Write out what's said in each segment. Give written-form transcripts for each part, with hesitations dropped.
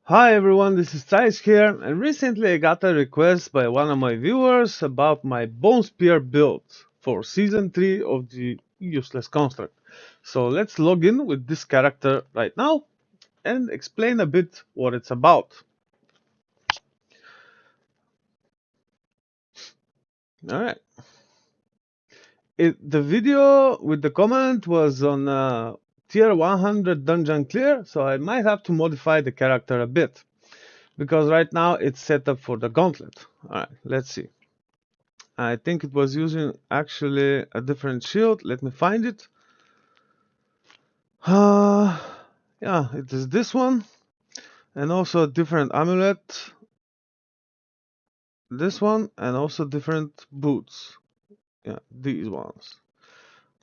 Hi everyone, this is Zeiss here, and recently I got a request by one of my viewers about my Bone Spear build for Season 3 of the Useless Construct. So let's log in with this character right now and explain a bit what it's about. Alright. The video with the comment was on tier 100 dungeon clear, so I might have to modify the character a bit. Because right now it's set up for the gauntlet. Alright, let's see. I think it was using actually a different shield. Let me find it. Uh, yeah, it is this one. And also a different amulet. This one. And also different boots. Yeah, these ones.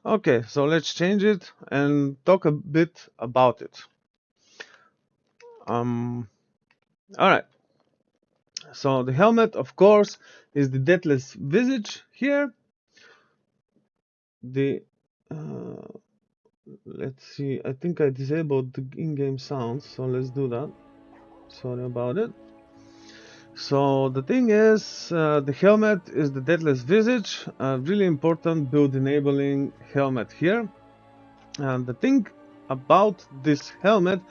Okay, so let's change it and talk a bit about it. Alright. So the helmet, of course, is the Deathless Visage here. The let's see, I think I disabled the in-game sounds, so let's do that. Sorry about it. So the thing is, the helmet is the Deathless Visage, a really important build enabling helmet here. And the thing about this helmet,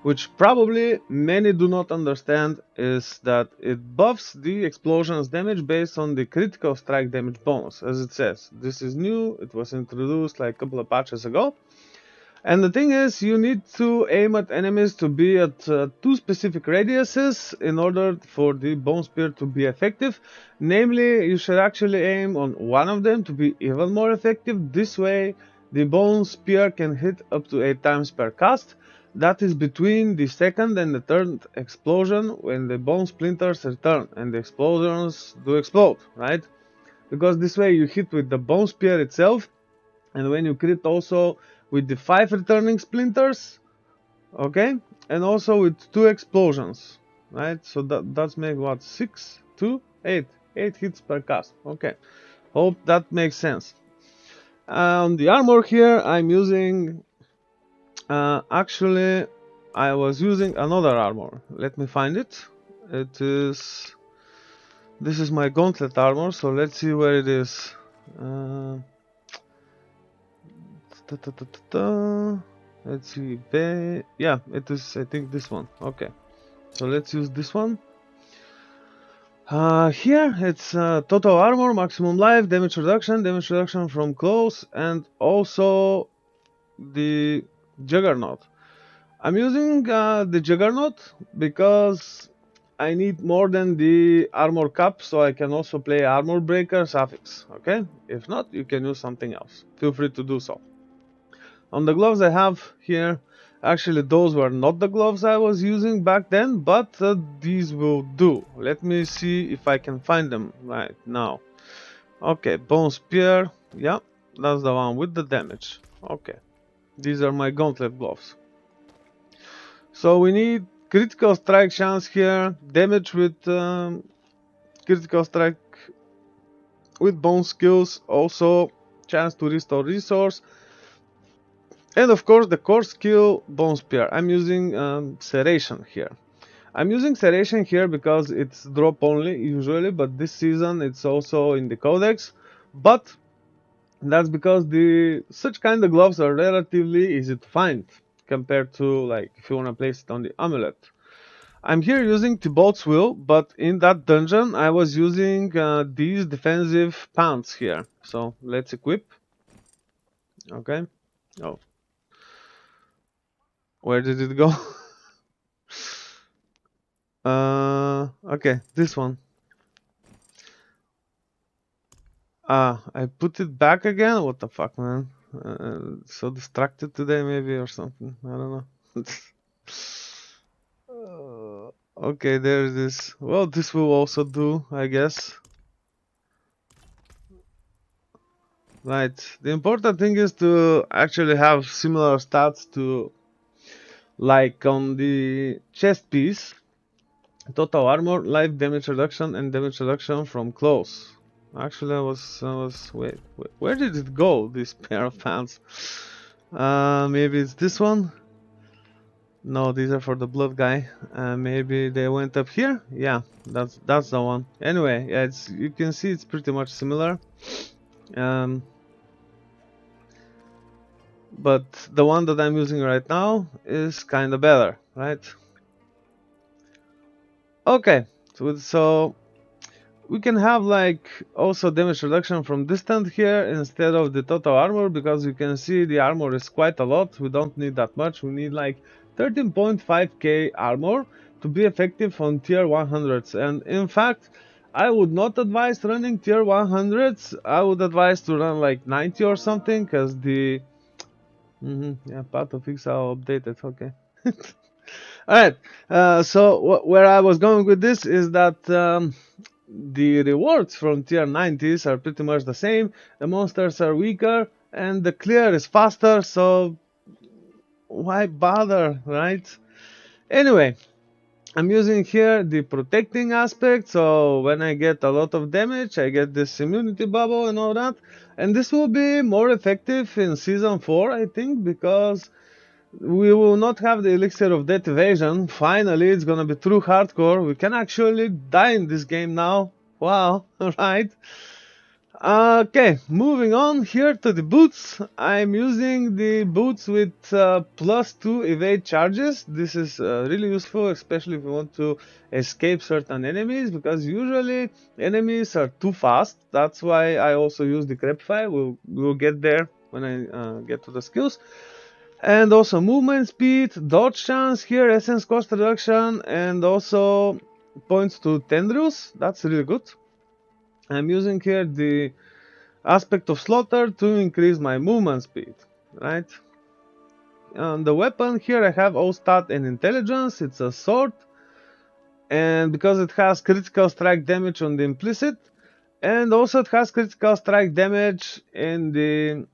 which probably many do not understand, is that it buffs the explosion's damage based on the critical strike damage bonus, as it says. This is new, it was introduced like a couple of patches ago. And the thing is, you need to aim at enemies to be at two specific radiuses in order for the Bone Spear to be effective. Namely, you should actually aim on one of them to be even more effective. This way, the Bone Spear can hit up to 8 times per cast. That is between the second and the third explosion when the bone splinters return and the explosions do explode, right? Because this way you hit with the Bone Spear itself, and when you crit also with the 5 returning splinters, okay, and also with 2 explosions, right? So that's make what, 6 2 8 hits per cast. Okay, hope that makes sense. The armor here I'm using, actually I was using another armor. Let me find it. This is my gauntlet armor, so let's see where it is. Let's see. Yeah, it is, I think, this one. Okay, so let's use this one. Here it's total armor, maximum life, damage reduction from close, and also the Juggernaut. I'm using the Juggernaut because I need more than the armor cap, so I can also play armor breaker suffix. Okay, if not, you can use something else. Feel free to do so. On the gloves I have here, actually those were not the gloves I was using back then, but these will do. Let me see if I can find them right now. Okay, Bone Spear, yeah, that's the one with the damage. Okay, these are my gauntlet gloves. So we need critical strike chance here, damage with critical strike with bone skills, also chance to restore resource. And of course the core skill Bone Spear. I'm using Serration here. I'm using Serration here because it's drop only usually, but this season it's also in the codex. But that's because such kind of gloves are relatively easy to find compared to like if you want to place it on the amulet. I'm here using Thibault's Will, but in that dungeon I was using these defensive pants here. So let's equip. Okay. Oh, where did it go? Okay, this one. I put it back again? What the fuck, man? So distracted today, maybe, or something. I don't know. Okay, there's this. Well, this will also do, I guess. Right. The important thing is to actually have similar stats to, like, on the chest piece. Total armor, life damage reduction, and damage reduction from close. Actually, wait, where did it go, this pair of pants? Maybe it's this one? No, these are for the blood guy. Maybe they went up here. Yeah, that's the one. Anyway, yeah, it's, you can see it's pretty much similar. Um, but the one that I'm using right now is kind of better, right? Okay, so we can have like also damage reduction from distant here instead of the total armor, because you can see the armor is quite a lot. We don't need that much. We need like 13.5k armor to be effective on tier 100s, and in fact I would not advise running tier 100s. I would advise to run like 90 or something, because the yeah, path of fix I'll update it. Okay. Alright, so where I was going with this is that the rewards from tier 90s are pretty much the same, the monsters are weaker, and the clear is faster, so why bother, right? Anyway, I'm using here the protecting aspect, so when I get a lot of damage, I get this immunity bubble and all that, and this will be more effective in Season 4, I think, because we will not have the elixir of death evasion. Finally, it's gonna be true hardcore. We can actually die in this game now. Wow, alright. Okay, moving on here to the boots. I'm using the boots with +2 evade charges. This is really useful, especially if you want to escape certain enemies, because usually enemies are too fast. That's why I also use the Crepify. We'll get there when I get to the skills. And also movement speed, dodge chance here, essence cost reduction, and also points to tendrils. That's really good. I'm using here the aspect of slaughter to increase my movement speed, right? On the weapon here I have all stat and intelligence. It's a sword, and because it has critical strike damage on the implicit, and also it has critical strike damage in the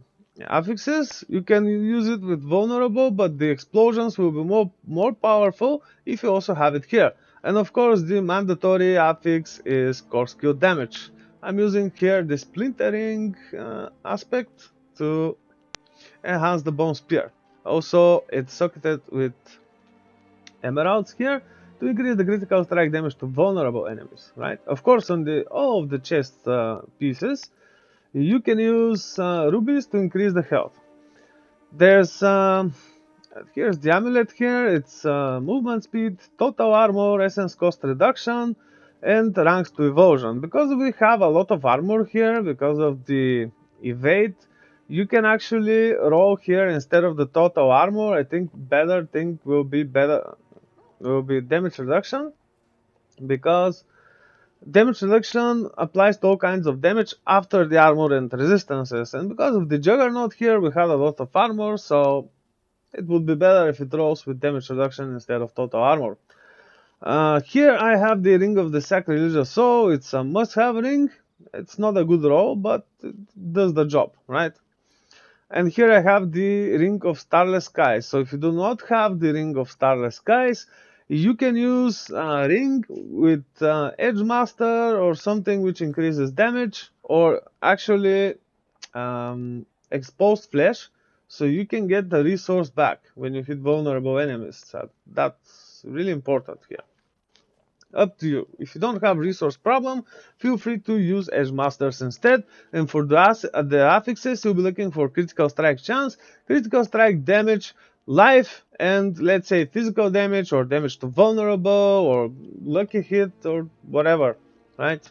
affixes, you can use it with vulnerable, but the explosions will be more powerful if you also have it here. And of course the mandatory affix is core skill damage. I'm using here the splintering aspect to enhance the bone spear. Also it's socketed with emeralds here to increase the critical strike damage to vulnerable enemies, right? Of course, on the all of the chest pieces, you can use rubies to increase the health. There's here's the amulet here. It's movement speed, total armor, essence cost reduction, and ranks to evasion. Because we have a lot of armor here, because of the evade, you can actually roll here instead of the total armor. I think better thing will be damage reduction, because damage reduction applies to all kinds of damage after the armor and resistances, and because of the juggernaut here we have a lot of armor, so it would be better if it rolls with damage reduction instead of total armor. Here I have the ring of the sacrilegious soul. It's a must-have ring. It's not a good roll, but it does the job, right? And here I have the Ring of Starless Skies. So if you do not have the Ring of Starless Skies, you can use a ring with Edge Master or something which increases damage, or actually Exposed Flesh, so you can get the resource back when you hit vulnerable enemies. So that's really important here. Up to you. If you don't have resource problem, feel free to use Edge Masters instead. And for the affixes, you'll be looking for critical strike chance, critical strike damage, life, and let's say physical damage or damage to vulnerable or lucky hit or whatever, right?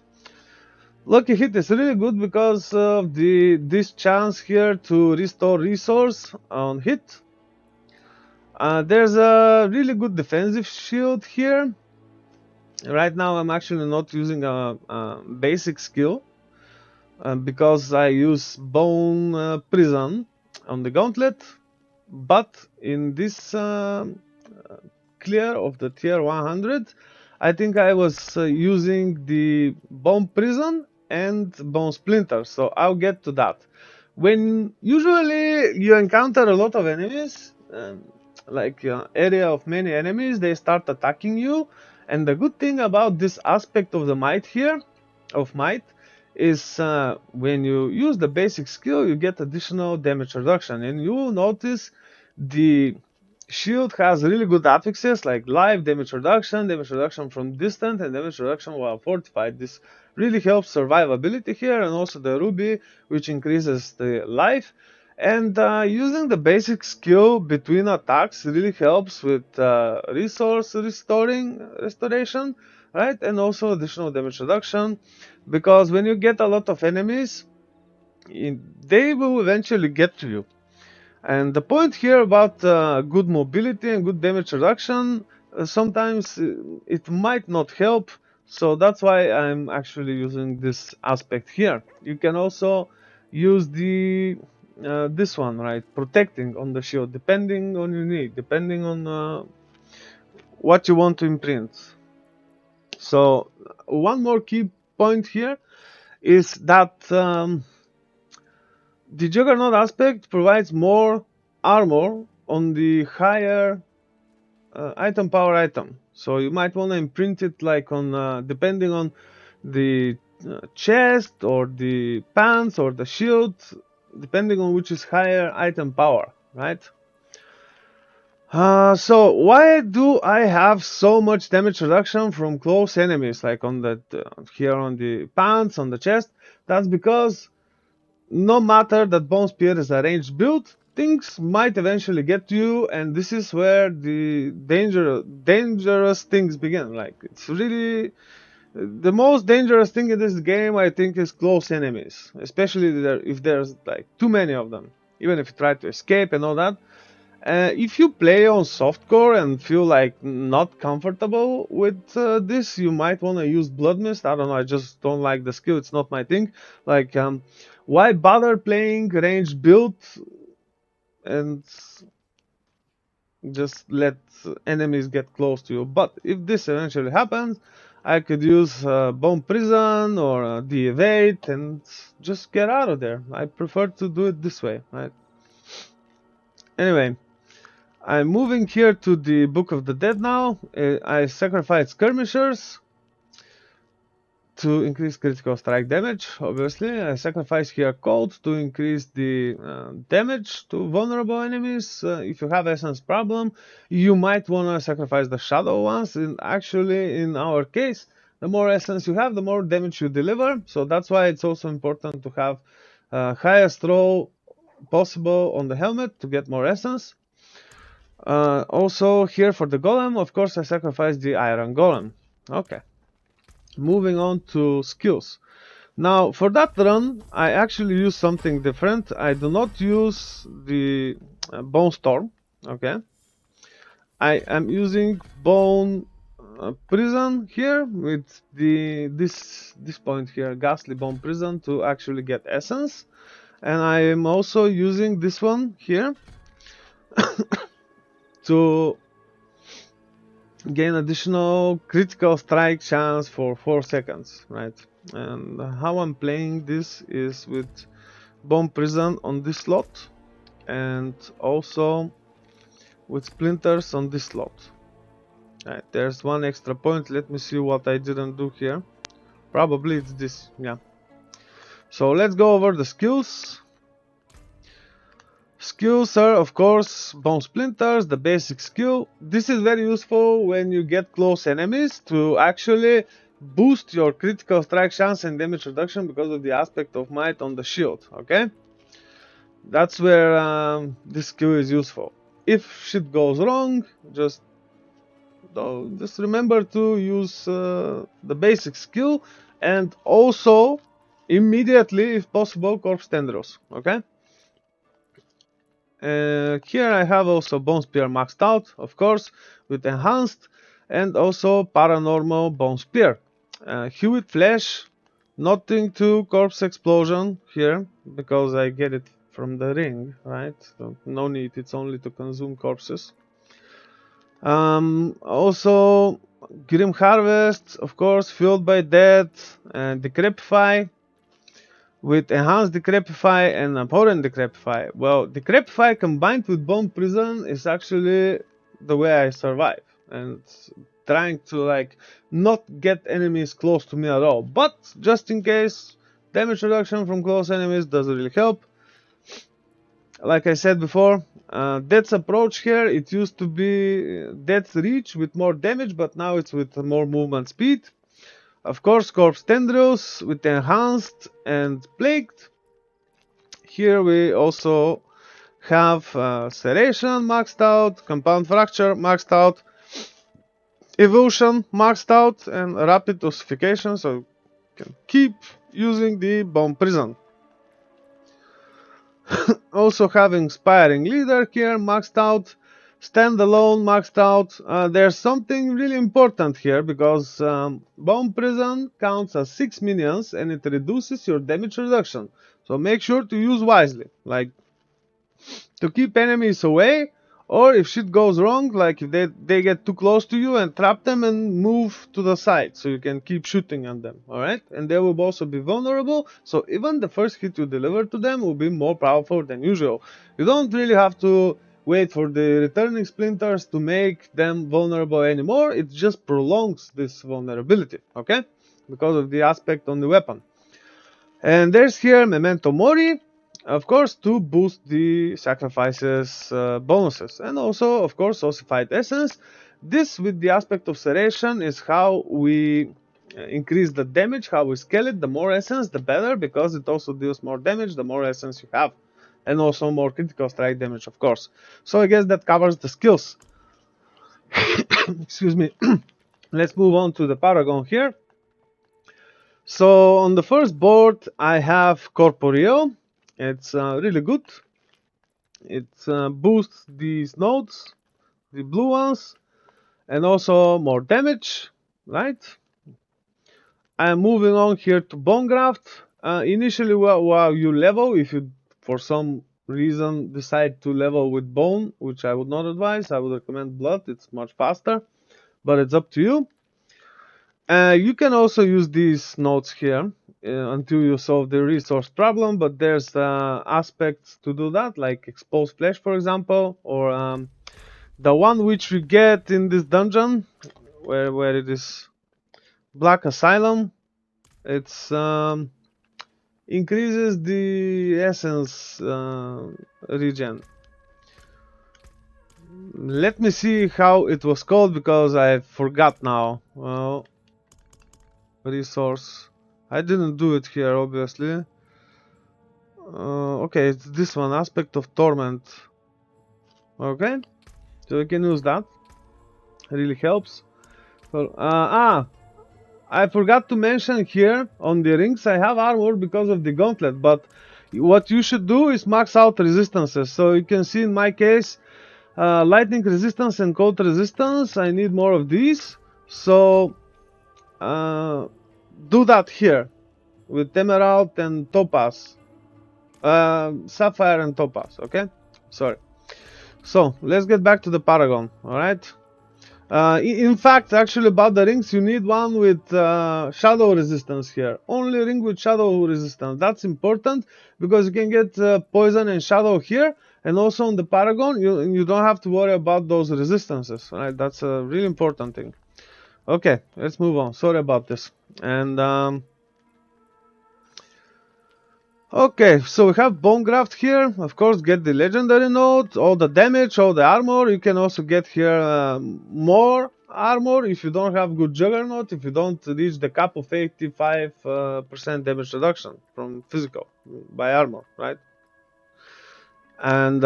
Lucky hit is really good because of this chance here to restore resource on hit. There's a really good defensive shield here. Right now I'm actually not using a basic skill because I use Bone Prison on the gauntlet, but in this clear of the tier 100 I think I was using the Bone Prison and Bone Splinter, so I'll get to that. When usually you encounter a lot of enemies, like area of many enemies, they start attacking you. And the good thing about this aspect of the might here, of might, is when you use the basic skill, you get additional damage reduction, and you will notice the shield has really good affixes like life, damage reduction from distant, and damage reduction while fortified. This really helps survivability here, and also the ruby, which increases the life. And using the basic skill between attacks really helps with resource restoration, right? And also additional damage reduction, because when you get a lot of enemies, they will eventually get to you. And the point here about good mobility and good damage reduction, sometimes it might not help, so that's why I'm actually using this aspect here. You can also use the this one, right, protecting on the shield, depending on your need, depending on what you want to imprint. So one more key point here is that the Juggernaut aspect provides more armor on the higher item power item. So you might want to imprint it like on depending on the chest or the pants or the shield, depending on which is higher item power, right? So why do I have so much damage reduction from close enemies, like on the here on the pants, on the chest? That's because no matter that Bone Spear is a ranged build, things might eventually get to you, and this is where the dangerous things begin. Like, it's really the most dangerous thing in this game, I think, is close enemies, especially if there's like too many of them. Even if you try to escape and all that, if you play on softcore and feel like not comfortable with this, you might want to use Blood Mist. I don't know, I just don't like the skill, it's not my thing. Like, why bother playing ranged build and just let enemies get close to you? But if this eventually happens, I could use Bone Prison or the Evade and just get out of there. I prefer to do it this way, right? Anyway, I'm moving here to the Book of the Dead now. I sacrifice Skirmishers to increase critical strike damage, obviously. I sacrifice here Cold to increase the damage to vulnerable enemies. If you have Essence problem, you might want to sacrifice the Shadow ones. And actually, in our case, the more Essence you have, the more damage you deliver. So that's why it's also important to have highest roll possible on the helmet to get more Essence. Also here for the golem, of course, I sacrificed the iron golem. Okay. Moving on to skills. Now, for that run, I actually use something different. I do not use the Bone Storm. Okay. I am using Bone Prison here with this point here, Ghastly Bone Prison, to actually get essence. And I am also using this one here to gain additional critical strike chance for 4 seconds, right? And how I'm playing this is with Bone Prison on this slot and also with Splinters on this slot. Right, there's one extra point. Let me see what I didn't do here. Probably it's this, yeah. So let's go over the skills. Skills are, of course, Bone Splinters, the basic skill. This is very useful when you get close enemies to actually boost your critical strike chance and damage reduction because of the aspect of might on the shield, okay? That's where this skill is useful. If shit goes wrong, just remember to use the basic skill and also immediately, if possible, Corpse Tendrils, okay? Here I have also Bone Spear maxed out, of course, with enhanced, and also paranormal Bone Spear. Hewitt Flash, nothing to Corpse Explosion here, because I get it from the ring, right? So no need, it's only to consume corpses. Also, Grim Harvest, of course, Fueled by Death, and Decrepify, with enhanced Decrepify and abhorrent Decrepify. Well, Decrepify combined with Bone Prison is actually the way I survive, and trying to like not get enemies close to me at all. But just in case, damage reduction from close enemies doesn't really help. like I said before, Death's approach here, it used to be Death's reach with more damage, but now it's with more movement speed. Of course, Corpse Tendrils with enhanced and plagued. Here we also have Serration maxed out, Compound Fracture maxed out, Evolution maxed out, and Rapid Ossification, so you can keep using the Bone Prison. Also having Inspiring Leader here maxed out, Standalone maxed out. There's something really important here because Bone Prison counts as 6 minions and it reduces your damage reduction. So make sure to use wisely, like to keep enemies away, or if shit goes wrong, like if they get too close to you, and trap them and move to the side so you can keep shooting at them, alright? And they will also be vulnerable, so even the first hit you deliver to them will be more powerful than usual. You don't really have to wait for the returning splinters to make them vulnerable anymore, it just prolongs this vulnerability, okay? Because of the aspect on the weapon. And there's here Memento Mori, of course, to boost the sacrifices bonuses, and also, of course, Ossified Essence. This, with the aspect of Serration, is how we increase the damage, how we scale it. The more essence, the better, because it also deals more damage the more essence you have, and also more critical strike damage, of course. So I guess that covers the skills. Excuse me. Let's move on to the Paragon here. So on the first board, I have Corporeal. It's really good. It boosts these nodes, the blue ones, and also more damage, right? I'm moving on here to Bone Graft. Initially, while you level, if you for some reason decide to level with Bone, which I would not advise, I would recommend Blood. It's much faster, but it's up to you. You can also use these nodes here until you solve the resource problem, but there's aspects to do that, like Exposed Flesh, for example, or the one which we get in this dungeon, where it is Black Asylum. It's increases the essence regen. Let me see how it was called because I forgot now. Well, resource. I didn't do it here, obviously. Okay, it's this one, Aspect of Torment. Okay, so we can use that. It really helps. So, I forgot to mention here on the rings I have armor because of the gauntlet, but what you should do is max out resistances. So you can see in my case, lightning resistance and cold resistance, I need more of these. So do that here with Emerald and Topaz, Sapphire and Topaz, okay? Sorry. So let's get back to the Paragon, alright? In fact, actually about the rings, you need one with shadow resistance here. Only ring with shadow resistance. That's important because you can get poison and shadow here, and also on the Paragon, you don't have to worry about those resistances, right? That's a really important thing. Okay, let's move on. Sorry about this. And okay, so we have Bone Graft here. Of course, get the legendary node, all the damage, all the armor. You can also get here more armor if you don't have good Juggernaut, if you don't reach the cap of 85% damage reduction from physical by armor, right? And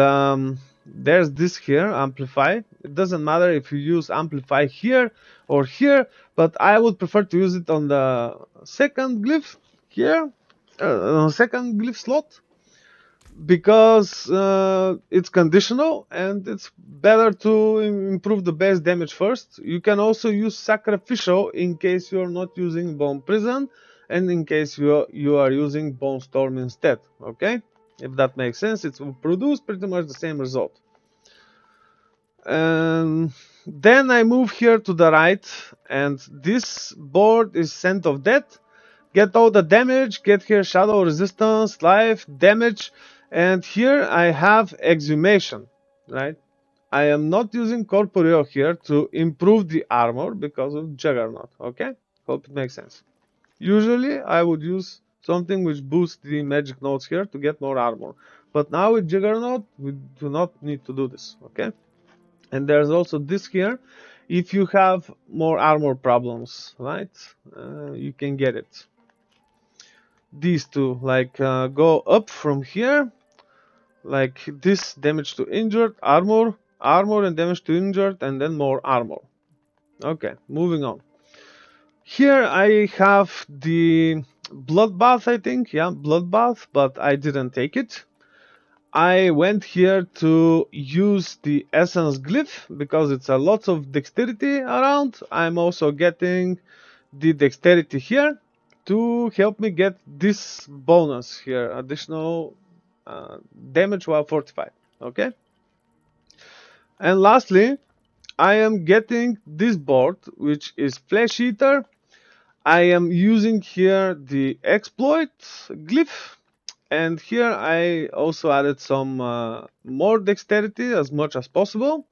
there's this here, Amplify. It doesn't matter if you use Amplify here or here, but I would prefer to use it on the second glyph here. Second glyph slot, because it's conditional and it's better to improve the base damage first. You can also use Sacrificial in case you're not using Bone Prison and in case you are using Bone Storm instead, okay? If that makes sense, it will produce pretty much the same result. And then I move here to the right, and this board is Scent of Death. Get all the damage, get here shadow resistance, life, damage, and here I have exhumation, right? I am not using Corporeal here to improve the armor because of Juggernaut, okay? Hope it makes sense. Usually I would use something which boosts the magic nodes here to get more armor, but now with Juggernaut we do not need to do this, okay? And there's also this here. If you have more armor problems, right, you can get it. These two, like go up from here, like this, damage to injured, armor, armor and damage to injured, and then more armor. Okay, moving on. Here I have the bloodbath, I think, yeah, bloodbath, but I didn't take it. I went here to use the essence glyph because it's a lot of dexterity around. I'm also getting the dexterity here to help me get this bonus here, additional damage while fortified, okay? And lastly, I am getting this board, which is Flesh Eater. I am using here the exploit glyph, and here I also added some more dexterity as much as possible,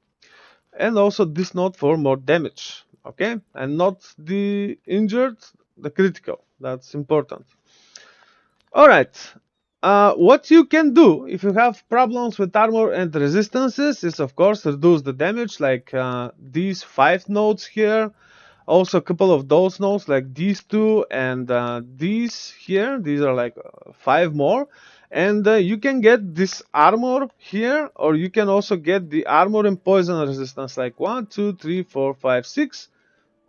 and also this note for more damage, okay? And not the injured, the critical, that's important. Alright, what you can do if you have problems with armor and resistances is of course reduce the damage, like these 5 nodes here. Also a couple of those nodes like these two and these here. These are like 5 more. And you can get this armor here, or you can also get the armor and poison resistance, like 1, 2, 3, 4, 5, 6.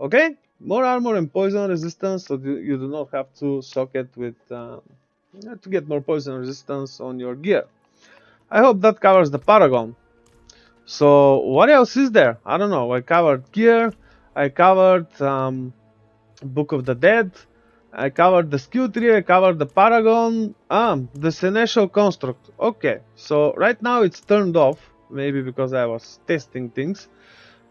Okay, more armor and poison resistance, so you do not have to soak it with to get more poison resistance on your gear. I hope that covers the Paragon. So what else is there? I don't know. I covered gear. I covered Book of the Dead. I covered the skill tree. I covered the Paragon. The Seneschal Construct. Okay, so right now it's turned off. Maybe because I was testing things.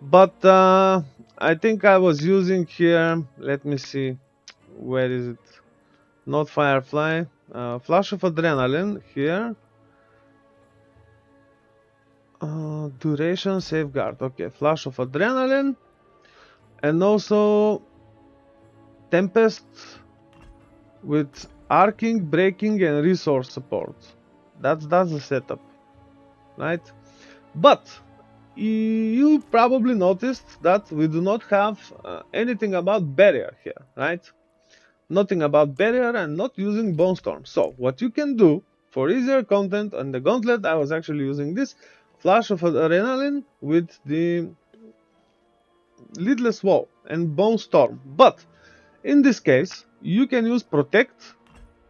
But I think I was using here. Let me see. Where is it? Not Firefly. Flash of Adrenaline here. Duration Safeguard. Okay, Flash of Adrenaline. And also Tempest with arcing, breaking and resource support. That's the setup, right? But you probably noticed that we do not have anything about barrier here, right? Nothing about barrier and not using Bone Storm. So what you can do for easier content on the gauntlet, I was actually using this Flash of Adrenaline with the Lidless Wall and Bone Storm. But in this case, you can use Protect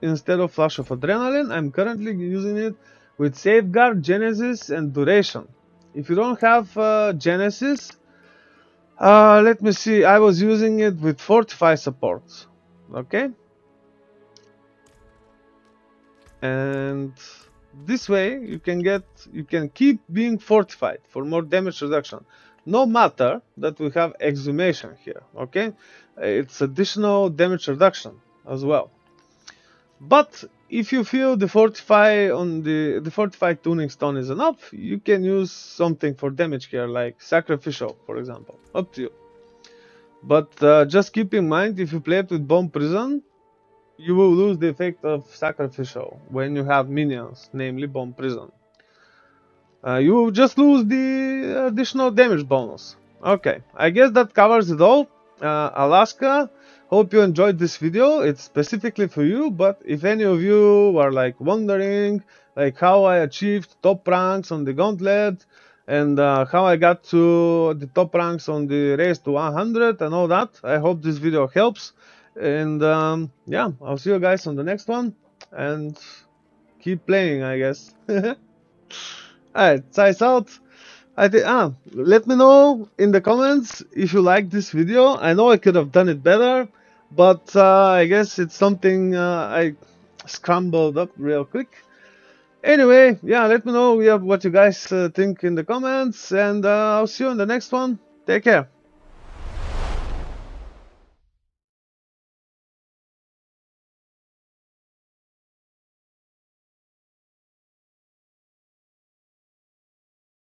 instead of Flash of Adrenaline. I'm currently using it with Safeguard, Genesis and Duration. If you don't have Genesis, let me see, I was using it with Fortify support. Okay? And this way you can keep being fortified for more damage reduction. No matter that we have Exhumation here, okay? It's additional damage reduction as well. But if you feel the Fortify on the Fortified Tuning Stone is enough, you can use something for damage here, like Sacrificial, for example. Up to you. But just keep in mind, if you play it with Bone Prison, you will lose the effect of Sacrificial when you have minions, namely Bone Prison. You will just lose the additional damage bonus. Okay, I guess that covers it all. Alaska, hope you enjoyed this video. It's specifically for you, but if any of you are like wondering like how I achieved top ranks on the gauntlet and how I got to the top ranks on the race to 100 and all that, I hope this video helps. And yeah, I'll see you guys on the next one and keep playing, I guess. Alright, Zeiss out. Let me know in the comments if you like this video. I know I could have done it better, but I guess it's something I scrambled up real quick. Anyway, yeah, let me know what you guys think in the comments, and I'll see you in the next one. Take care.